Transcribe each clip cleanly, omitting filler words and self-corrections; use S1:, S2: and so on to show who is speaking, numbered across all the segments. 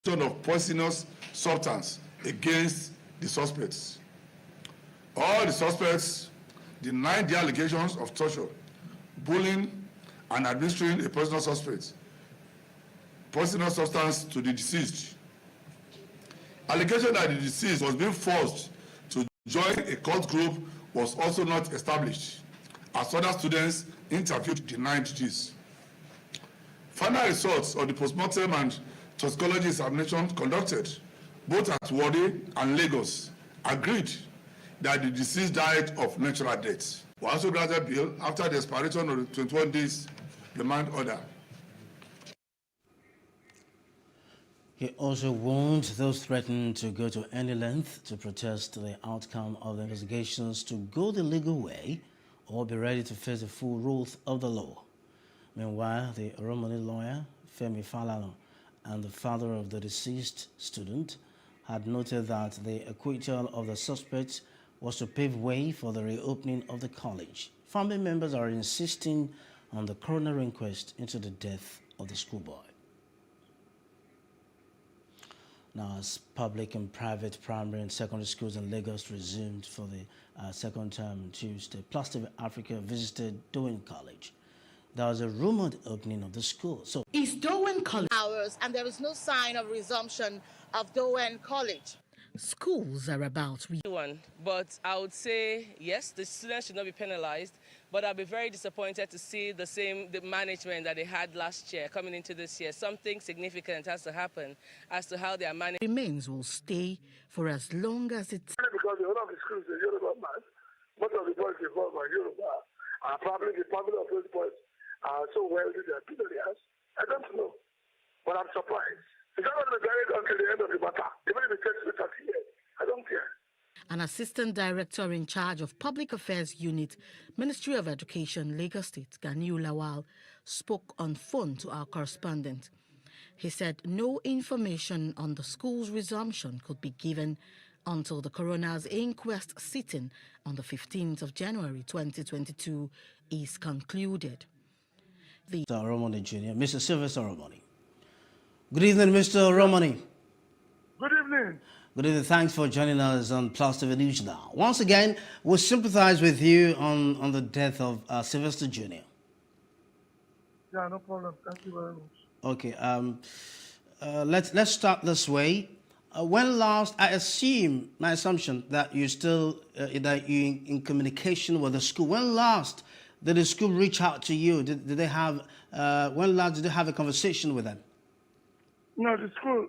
S1: of poisonous substance against the suspects. All the suspects denied the allegations of torture, bullying, and administering a poisonous substance to the deceased. Allegation that the deceased was being forced to join a cult group was also not established, as other students interviewed denied this. Final results of the postmortem and toxicology examination conducted both at Warri and Lagos agreed that the deceased died of natural death. We also granted bail after the expiration of the 21 days remand order.
S2: He also warned those threatening to go to any length to protest the outcome of the investigations to go the legal way or be ready to face the full wrath of the law. Meanwhile, the Oromoni lawyer, Femi Falana, and the father of the deceased student had noted that the acquittal of the suspects was to pave way for the reopening of the college. Family members are insisting on the coroner inquest into the death of the schoolboy. Now, as public and private primary and secondary schools in Lagos resumed for the second term on Tuesday, PlusTvAfrica visited Dowen College. There was a rumored opening of the school. So,
S3: is Dowen College hours, and there is no sign of resumption of Dowen College. Schools are about
S4: but I would say yes, the students should not be penalized, but I'll be very disappointed to see the management that they had last year coming into this year. Something significant has to happen as to how they are managed.
S3: Remains will stay for as long as it's
S5: because the owner of the school is a Yoruba man. Most of the boys involved are Yoruba, and probably the family of those boys are so wealthy they are billionaires. I don't know, but I'm surprised. It's not going to be buried until the end of the matter. Even if it takes me 30 years, I don't care.
S3: An assistant director in charge of Public Affairs Unit, Ministry of Education, Lagos State, Ganiu Lawal, spoke on phone to our correspondent. He said no information on the school's resumption could be given until the coroner's inquest sitting on the 15th of January 2022 is concluded.
S2: Mr. Romani Jr., Mr. Sylvester Romani. Good evening, Mr. Romani.
S5: Good evening.
S2: Good evening. Thanks for joining us on Plus TV News now. Once again, we sympathize with you on the death of Sylvester Jr.
S5: Yeah, no problem. Thank you very much.
S2: Okay. Let's start this way. When last, I assume, my assumption that you still in communication with the school. When last did the school reach out to you? Did they have? When last did you have a conversation with them?
S5: No, the school.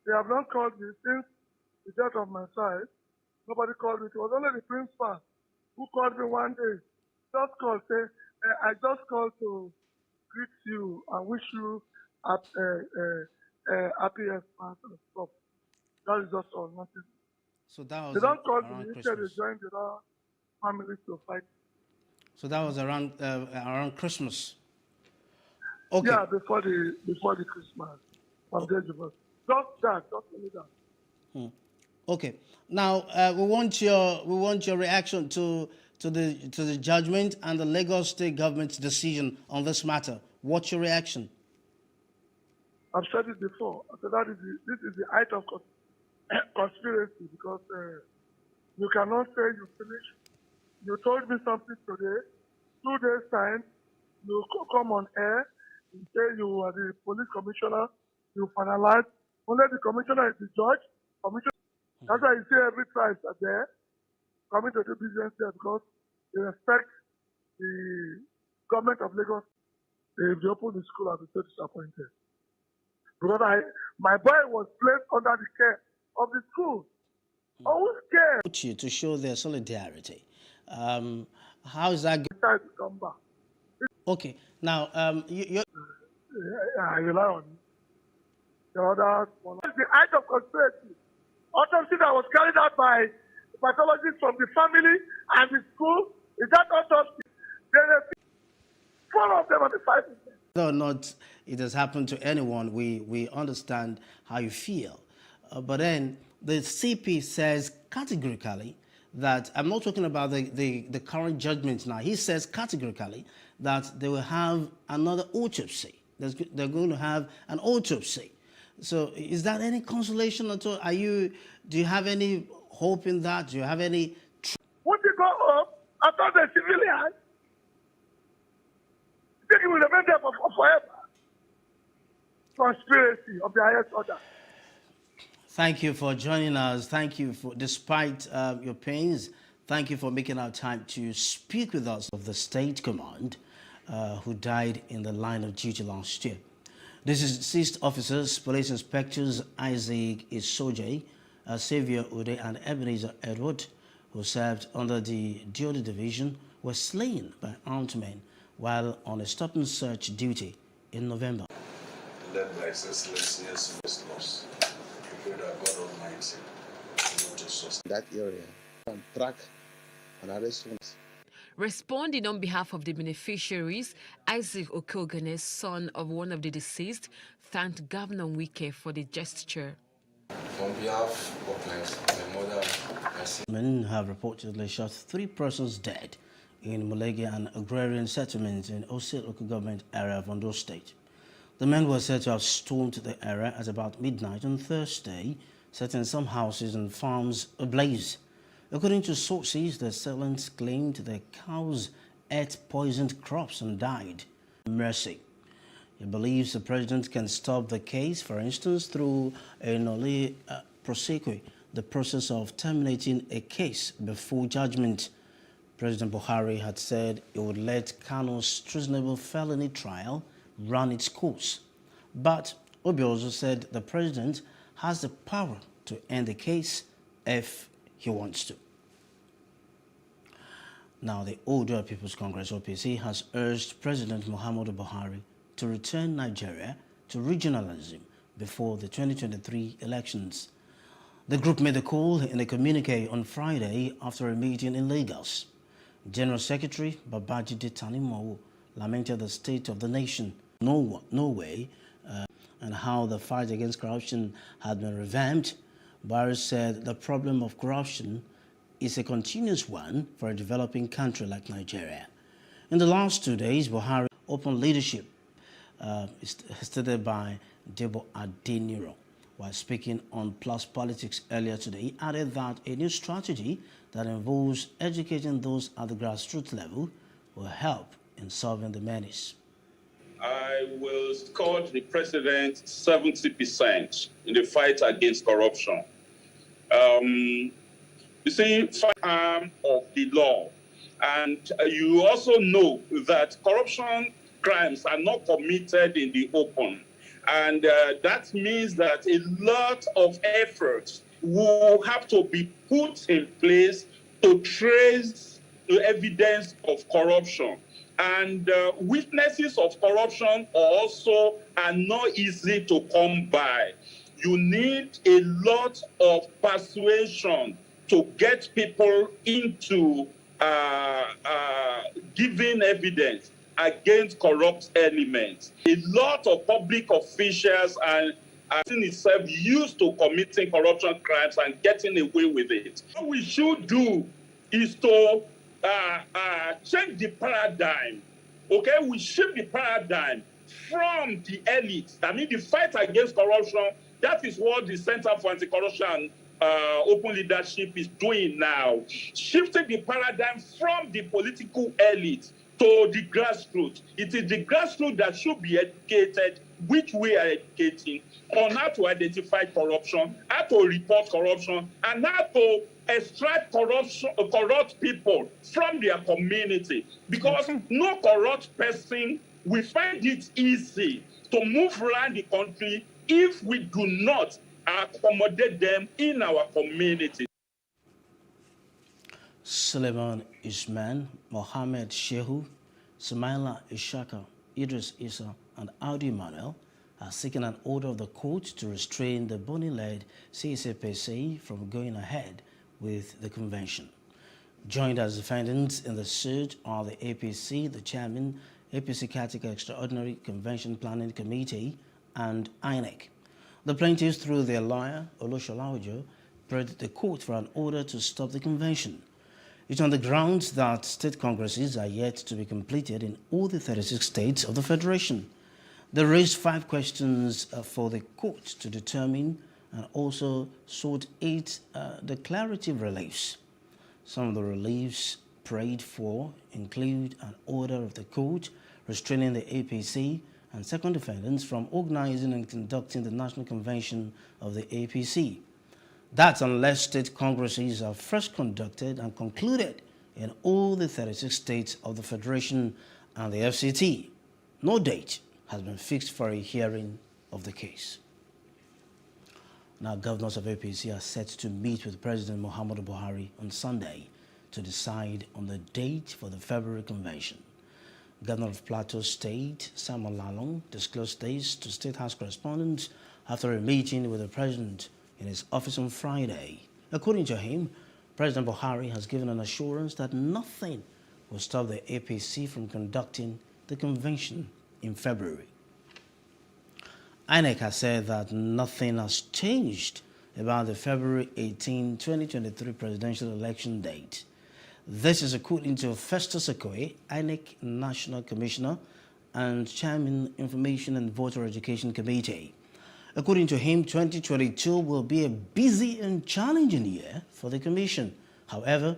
S5: They have not called me since the death of my child. Nobody called me. It was only the principal who called me one day. Just called, say, I just called to greet you and wish you happy Xmas and stuff. That is just all, nothing.
S2: So that was
S5: they don't call me. Instead,
S2: Christmas.
S5: they joined the other families to fight.
S2: So that was around Christmas. Okay.
S5: Yeah, before the Christmas. From just only that.
S2: Okay. Now we want your reaction to the judgment and the Lagos State government's decision on this matter. What's your reaction?
S5: I've said it before. I said that this is the height of conspiracy because you cannot say you finish. You told me something today. 2 days time, you come on air. You say you are the police commissioner. You finalize. Only the commissioner is the judge. That's why you see every tribe are there coming to do business there because they respect the government of Lagos. If they open the school, I'll be so disappointed. Because my boy was placed under the care of the school. I was scared.
S2: You to show their solidarity. How is that
S5: going to come back?
S2: Okay. Now,
S5: I rely on you. The others, the height of conspiracy. Autopsy that was carried out by pathologists from the family and the school. Is that autopsy? There are 4 of them on the 5%.
S2: Whether or not it has happened to anyone, we understand how you feel. But then the CP says categorically that, I'm not talking about the current judgment now, he says categorically that they will have another autopsy. They're going to have an autopsy. So is that any consolation at all? Do you have any hope in that? Do you have any?
S5: When they go up, I thought the civilians, they will remain there for forever. Conspiracy of the highest order.
S2: Thank you for joining us. Thank you for, despite your pains, thank you for making our time to speak with us of the State Command who died in the line of duty last year. This is deceased officers, police inspectors Isaac Isoje, Xavier Ude and Ebenezer Edward, who served under the Diode Division, were slain by armed men while on a stop-and-search duty in November.
S6: Led by His Excellency S.M.S. loss. We pray that God Almighty will just sustain
S7: that area and track and arrest ones.
S8: Responding on behalf of the beneficiaries, Isaac Okogene, son of one of the deceased, thanked Governor Wike for the gesture.
S6: on behalf of my mother, my sister.
S2: Men have reportedly shot 3 persons dead in Mulege, an agrarian settlement in Ose local government area of Ondo State. The men were said to have stormed the area at about midnight on Thursday, setting some houses and farms ablaze. According to sources, the assailants claimed their cows ate poisoned crops and died. Mercy. He believes the president can stop the case, for instance, through a nolle prosequi, the process of terminating a case before judgment. President Buhari had said he would let Kano's treasonable felony trial run its course. But Obi also said the president has the power to end the case if he wants to. Now, the Oodua People's Congress, OPC, has urged President Muhammadu Buhari to return Nigeria to regionalism before the 2023 elections. The group made the call in a communique on Friday after a meeting in Lagos. General Secretary Babajide Tanimowo lamented the state of the nation, Norway, and how the fight against corruption had been revamped. Buhari said the problem of corruption is a continuous one for a developing country like Nigeria. In the last 2 days, Buhari opened leadership stated by Debo Adeniro. While speaking on Plus Politics earlier today, he added that a new strategy that involves educating those at the grassroots level will help in solving the menace.
S9: I will score the president 70% in the fight against corruption. You see, arm of the law. And you also know that corruption crimes are not committed in the open. And that means that a lot of efforts will have to be put in place to trace the evidence of corruption. And witnesses of corruption also are not easy to come by. You need a lot of persuasion to get people into giving evidence against corrupt elements. A lot of public officials are itself used to committing corruption crimes and getting away with it. What we should do is to change the paradigm. Okay, we shift the paradigm from the elite. I mean, the fight against corruption, that is what the Center for Anti-Corruption Open Leadership is doing now. Shifting the paradigm from the political elite to the grassroots. It is the grassroots that should be educated, which we are educating, on how to identify corruption, how to report corruption, and how to extract corrupt people from their community. Because no corrupt person will find it easy to move around the country if we do not accommodate them in our community.
S2: Suleiman Isman, Mohammed Shehu, Sumaila Ishaka, Idris Issa, and Audi Manuel are seeking an order of the court to restrain the Boni-led CSAPC from going ahead with the convention. Joined as defendants in the suit are the APC, the chairman, APC Katika Extraordinary Convention Planning Committee, and INEC. The plaintiffs, through their lawyer, Oloshola, prayed the court for an order to stop the convention. It's on the grounds that state congresses are yet to be completed in all the 36 states of the Federation. They raised 5 questions for the court to determine and also sought 8 declarative reliefs. Some of the reliefs prayed for include an order of the court restraining the APC and second defendants from organizing and conducting the National Convention of the APC. That's unless state congresses are first conducted and concluded in all the 36 states of the Federation and the FCT. No date has been fixed for a hearing of the case. Now, governors of APC are set to meet with President Muhammadu Buhari on Sunday to decide on the date for the February convention. Governor of Plateau State, Samuel Lalong, disclosed this to State House correspondents after a meeting with the president in his office on Friday. According to him, President Buhari has given an assurance that nothing will stop the APC from conducting the convention in February. INEC has said that nothing has changed about the February 18, 2023 presidential election date. This is according to Festus Okoye, INEC National Commissioner and Chairman Information and Voter Education Committee. According to him, 2022 will be a busy and challenging year for the Commission. However,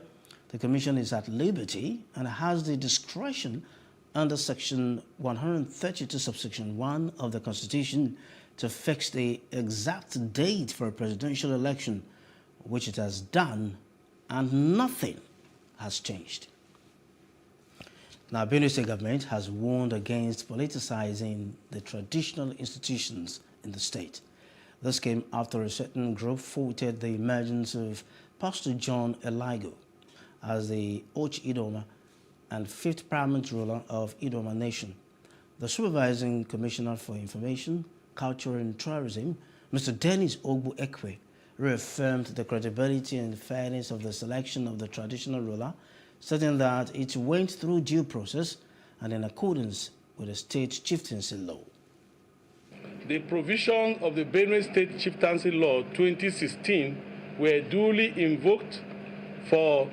S2: the Commission is at liberty and has the discretion under Section 132, subsection 1 of the Constitution to fix the exact date for a presidential election, which it has done, and nothing has changed. Now, Benue State government has warned against politicizing the traditional institutions in the state. This came after a certain group faulted the emergence of Pastor John Eligo as the Och Idoma and 5th paramount ruler of Idoma Nation. The Supervising Commissioner for Information, Culture and Tourism, Mr. Dennis Ogbu Ekwe, reaffirmed the credibility and fairness of the selection of the traditional ruler, stating that it went through due process and in accordance with the state chieftaincy law.
S10: The provisions of the Benue State Chieftaincy Law 2016 were duly invoked for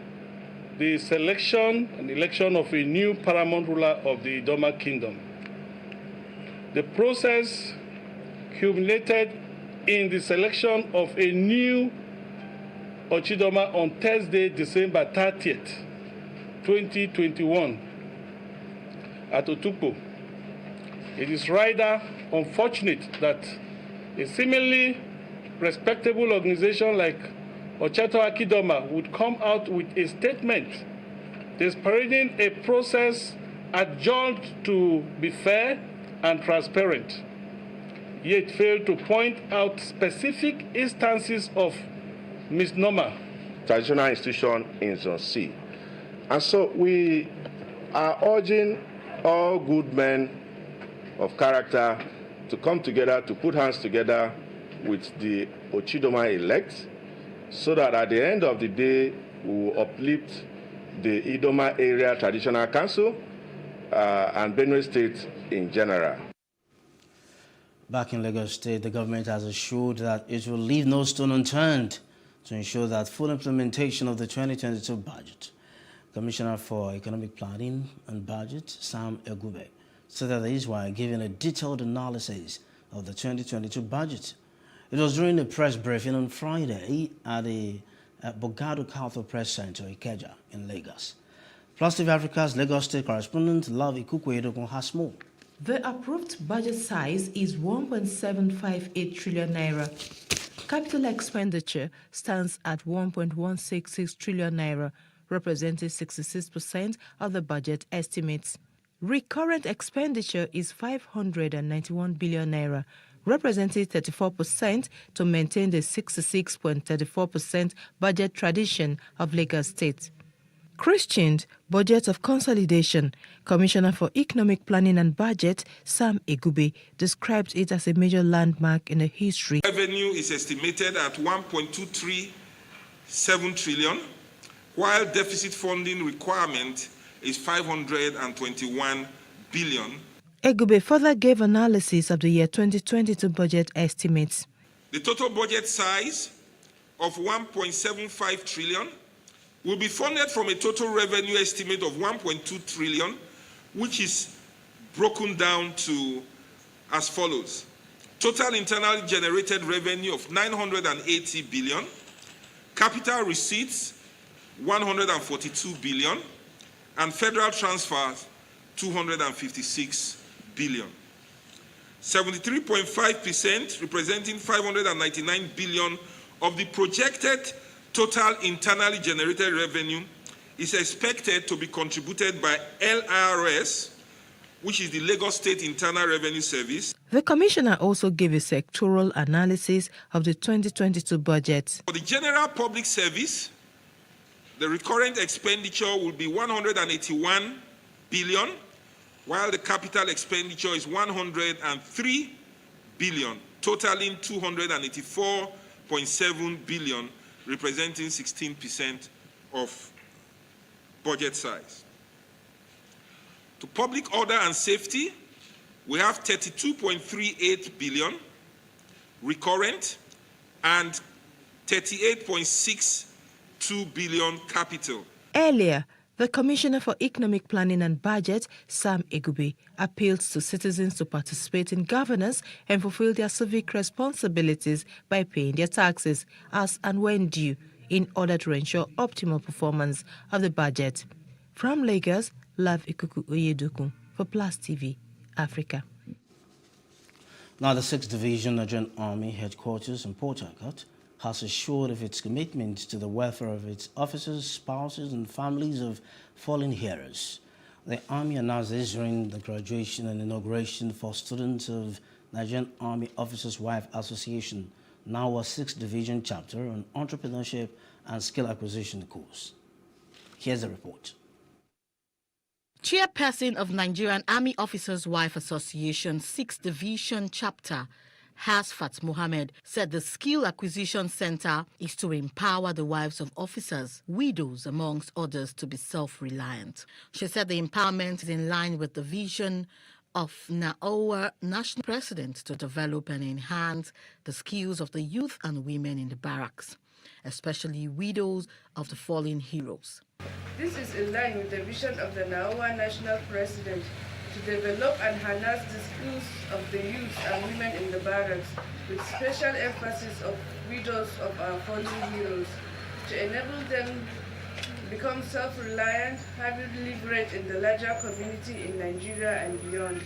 S10: the selection and election of a new paramount ruler of the Idoma Kingdom. The process culminated in the selection of a new Ochidoma on Thursday, December 30th, 2021 at Otukpo. It is rather unfortunate that a seemingly respectable organization like Ocheto Akidoma would come out with a statement disparaging a process adjudged to be fair and transparent, yet failed to point out specific instances of misnomer.
S11: Traditional institution in Zone C. And so we are urging all good men of character to come together, to put hands together with the Ochidoma elect, so that at the end of the day, we will uplift the Idoma Area Traditional Council and Benue State in general.
S2: Back in Lagos State, the government has assured that it will leave no stone unturned to ensure that full implementation of the 2022 budget. Commissioner for Economic Planning and Budget, Sam Egube, said that this while giving a detailed analysis of the 2022 budget. It was during a press briefing on Friday at the Bogado Cultural Press Center, Ikeja, in Lagos. PlusTvAfrica's Lagos State correspondent, Love Ikukwe, has more.
S12: The approved budget size is 1.758 trillion naira. Capital expenditure stands at 1.166 trillion naira, representing 66% of the budget estimates. Recurrent expenditure is 591 billion naira, representing 34% to maintain the 66.34% budget tradition of Lagos State. Christianed Budget of Consolidation, Commissioner for Economic Planning and Budget, Sam Egube, described it as a major landmark in the history.
S13: Revenue is estimated at 1.237 trillion, while deficit funding requirement is 521 billion.
S12: Egube further gave analysis of the year 2022 budget estimates.
S13: The total budget size of 1.75 trillion will be funded from a total revenue estimate of 1.2 trillion, which is broken down to as follows. Total internally generated revenue of 980 billion, capital receipts 142 billion, and federal transfers 256 billion. 73.5%, representing 599 billion of the projected total internally generated revenue, is expected to be contributed by LRS, which is the Lagos State Internal Revenue Service.
S12: The commissioner also gave a sectoral analysis of the 2022 budget.
S13: For the general public service, the recurrent expenditure will be 181 billion, while the capital expenditure is 103 billion, totaling 284.7 billion, representing 16% of budget size. To public order and safety, we have 32.38 billion recurrent and 38.62 billion capital.
S12: Earlier, the Commissioner for Economic Planning and Budget, Sam Egube, appealed to citizens to participate in governance and fulfill their civic responsibilities by paying their taxes as and when due in order to ensure optimal performance of the budget. From Lagos, Love Ikuku Oyedoku for Plus TV Africa.
S2: Now, the 6th Division Nigerian Army Headquarters in Port Harcourt has assured of its commitment to the welfare of its officers, spouses, and families of fallen heroes. The Army announced this during the graduation and inauguration for students of Nigerian Army Officers' Wife Association, now a 6th Division chapter on entrepreneurship and skill acquisition course. Here's the report.
S3: Chairperson of Nigerian Army Officers' Wife Association 6th Division Chapter, Hasfat Mohammed, said the Skill Acquisition Center is to empower the wives of officers, widows, amongst others, to be self-reliant. She said the empowerment is in line with the vision of NAOA National President to develop and enhance the skills of the youth and women in the barracks, especially widows of the fallen heroes.
S14: This is in line with the vision of the NAOA National President to develop and harness the skills of the youth and women in the barracks, with special emphasis of widows of our fallen heroes, to enable them become self-reliant, having leverage in the larger community in Nigeria and beyond.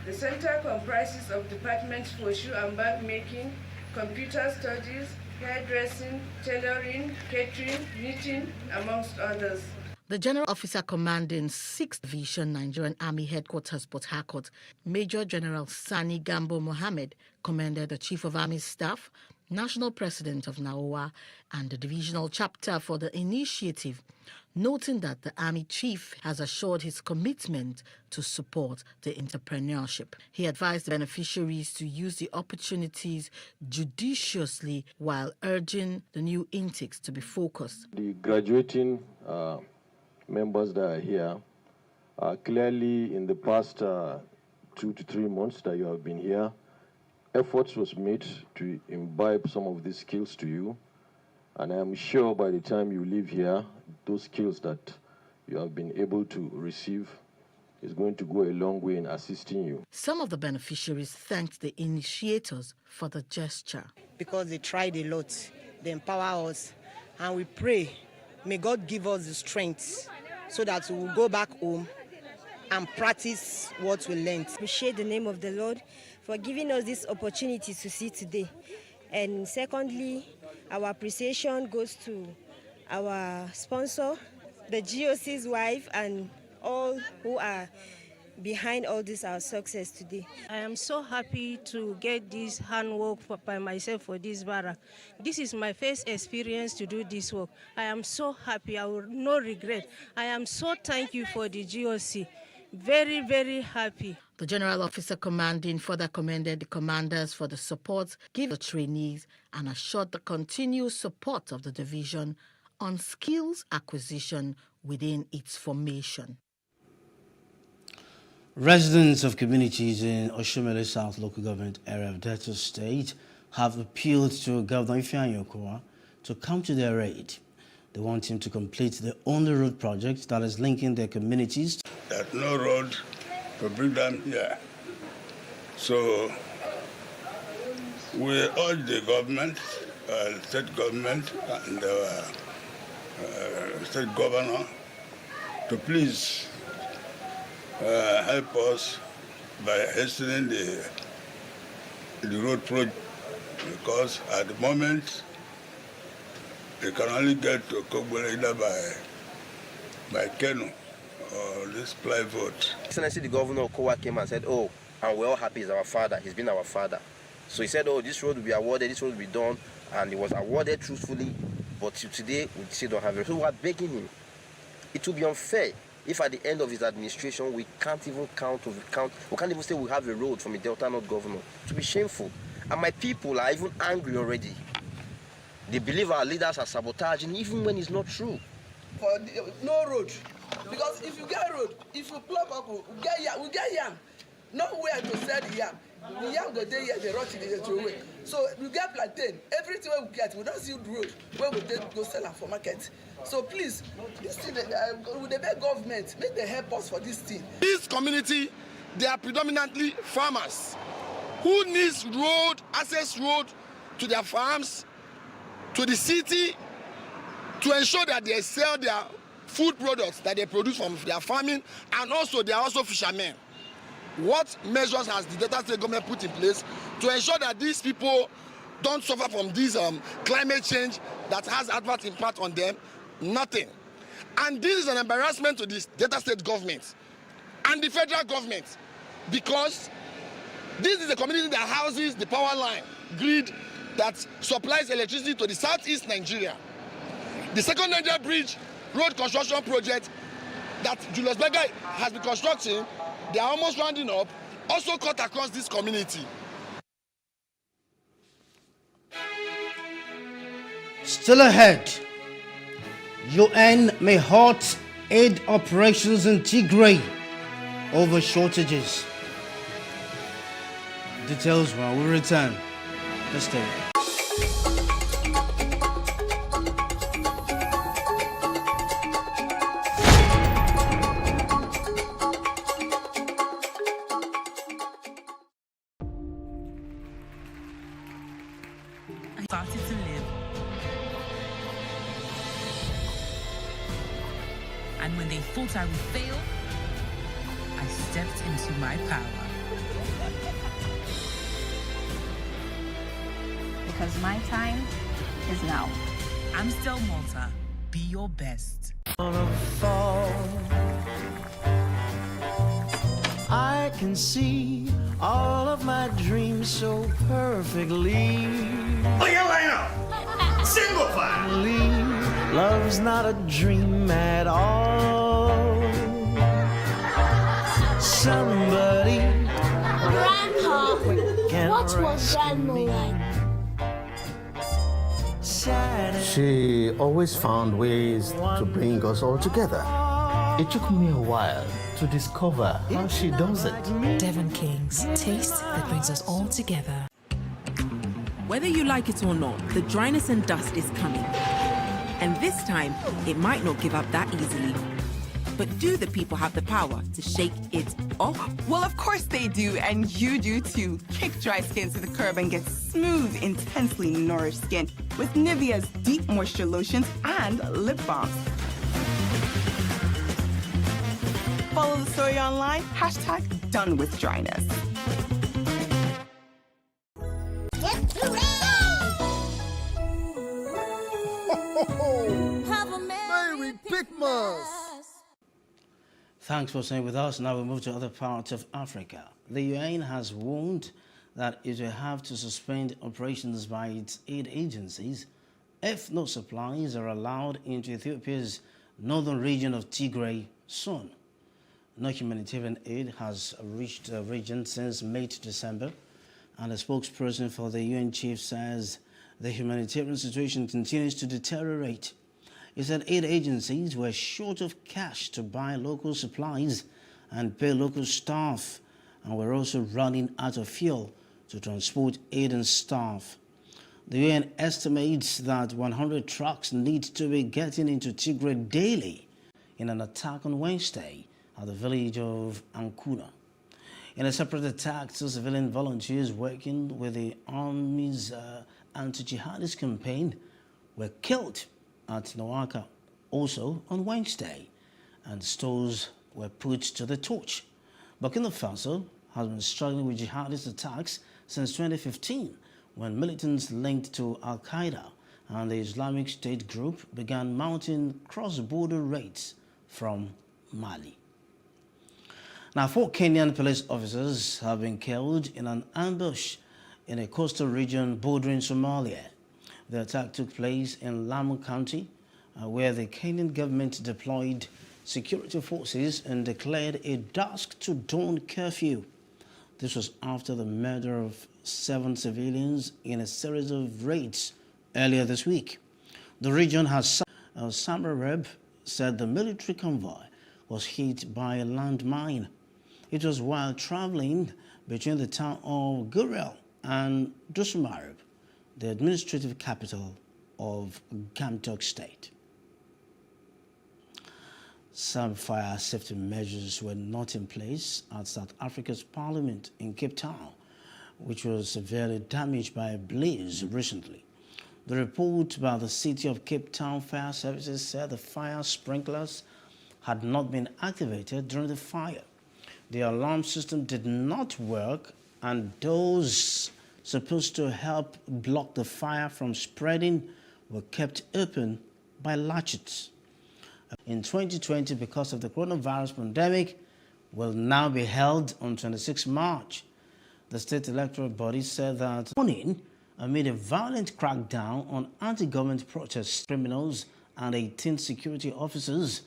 S14: The center comprises of departments for shoe and bag making, computer studies, hairdressing, tailoring, catering, knitting, amongst others.
S3: The General Officer commanding 6th Division Nigerian Army Headquarters, Port Harcourt, Major General Sani Gambo Mohammed, commended the Chief of Army Staff, National President of NAOA, and the Divisional Chapter for the initiative, noting that the Army Chief has assured his commitment to support the entrepreneurship. He advised the beneficiaries to use the opportunities judiciously while urging the new intakes to be focused.
S15: The graduating members that are here, clearly in the past 2 to 3 months that you have been here, efforts was made to imbibe some of these skills to you, and I am sure by the time you leave here, those skills that you have been able to receive is going to go a long way in assisting you.
S3: Some of the beneficiaries thanked the initiators for the gesture.
S16: Because they tried a lot, they empower us, and we pray, may God give us the strength so that we will go back home and practice what we learned.
S17: Appreciate the name of the Lord for giving us this opportunity to see today. And secondly, our appreciation goes to our sponsor, the GOC's wife, and all who are behind all this, our success today.
S18: I am so happy to get this handwork by myself for this barrack. This is my first experience to do this work. I am so happy. I will no regret. I am so thankful for the GOC. Very, very happy.
S3: The General Officer commanding further commended the commanders for the support given the trainees and assured the continued support of the division on skills acquisition within its formation.
S2: Residents of communities in Oshomole South local government area of Delta State have appealed to Governor Ifeanyi Okowa to come to their aid. They want him to complete the only road project that is linking their communities.
S19: There's no road to bring them here. So we urge the government, state government, and state governor to please help us by hastening the road project, because at the moment they can only get to Kogbole either by canoe or this plywood.
S20: Excellency, the governor of Kowa came and said, oh, and we're all happy he's our father, he's been our father. So he said, oh, this road will be awarded, this road will be done, and it was awarded truthfully, but today we still don't have it. So we're begging him. It will be unfair if at the end of his administration we can't even we can't even say we have a road from a Delta North governor. It will be shameful. And my people are even angry already. They believe our leaders are sabotaging even when it's not true.
S21: For no road. Because if you get road, if you plug up, we get yam. Nowhere to sell the yam. The yam go there here, they rot it, they throw away. So we get plantain. Everything we get, we don't see the road where we go sell them for market. So please, this thing, with the big government, make them help us for this thing.
S22: This community, they are predominantly farmers who needs road, access road to their farms, to the city, to ensure that they sell their food products that they produce from their farming, and also they are also fishermen. What measures has the Delta State government put in place to ensure that these people don't suffer from this climate change that has adverse impact on them? Nothing. And this is an embarrassment to this Delta State government and the federal government, because this is a community that houses the power line grid that supplies electricity to the southeast Nigeria. The second Nigeria Bridge road construction project that Julius Berger has been constructing, they are almost rounding up, also cut across this community.
S2: Still ahead, UN may halt aid operations in Tigray over shortages. Details when we return. Let's stay.
S23: Started to live. And when they thought I would fail, I stepped into my power.
S24: Because my time is now.
S23: Amstel Malta, be your best.
S25: I can see all of my dreams so perfectly.
S26: Oh, yeah, line up. Single file.
S25: Love's not a dream at all. Somebody.
S27: Grandpa, what was Grandma like?
S28: She always found ways to bring us all together. It took me a while to discover how she does it.
S29: Devon Kings, taste that brings us all together.
S30: Whether you like it or not, the dryness and dust is coming. And this time, it might not give up that easily. But do the people have the power to shake it off?
S31: Well, of course they do, and you do too. Kick dry skin to the curb and get smooth, intensely nourished skin with Nivea's deep moisture lotions and lip balms. Follow the story online, #DoneWithDryness.
S25: Merry Christmas!
S2: Thanks for staying with us. Now we move to other parts of Africa. The UN has warned that it will have to suspend operations by its aid agencies if no supplies are allowed into Ethiopia's northern region of Tigray soon. No humanitarian aid has reached the region since May to December, and a spokesperson for the UN chief says the humanitarian situation continues to deteriorate. He said aid agencies were short of cash to buy local supplies and pay local staff, and were also running out of fuel to transport aid and staff. The UN estimates that 100 trucks need to be getting into Tigray daily in an attack on Wednesday at the village of Ankuna. In a separate attack, two civilian volunteers working with the Army's anti-jihadist campaign were killed at Nawaka also on Wednesday, and stores were put to the torch. Burkina Faso has been struggling with jihadist attacks since 2015, when militants linked to Al-Qaeda and the Islamic State group began mounting cross-border raids from Mali. Now, 4 Kenyan police officers have been killed in an ambush in a coastal region bordering Somalia. The attack took place in Lamu County, where the Kenyan government deployed security forces and declared a dusk to dawn curfew. This was after the murder of 7 civilians in a series of raids earlier this week. The region has Samareb said the military convoy was hit by a landmine. It was while traveling between the town of Gurel and Dusmareb, the administrative capital of Gamtok State. Some fire safety measures were not in place at South Africa's parliament in Cape Town, which was severely damaged by a blaze recently. The report by the City of Cape Town Fire Services said the fire sprinklers had not been activated during the fire. The alarm system did not work, and doors supposed to help block the fire from spreading were kept open by latchets. In 2020, because of the coronavirus pandemic, will now be held on 26 March. The state electoral body said that morning amid a violent crackdown on anti-government protests, criminals and 18 security officers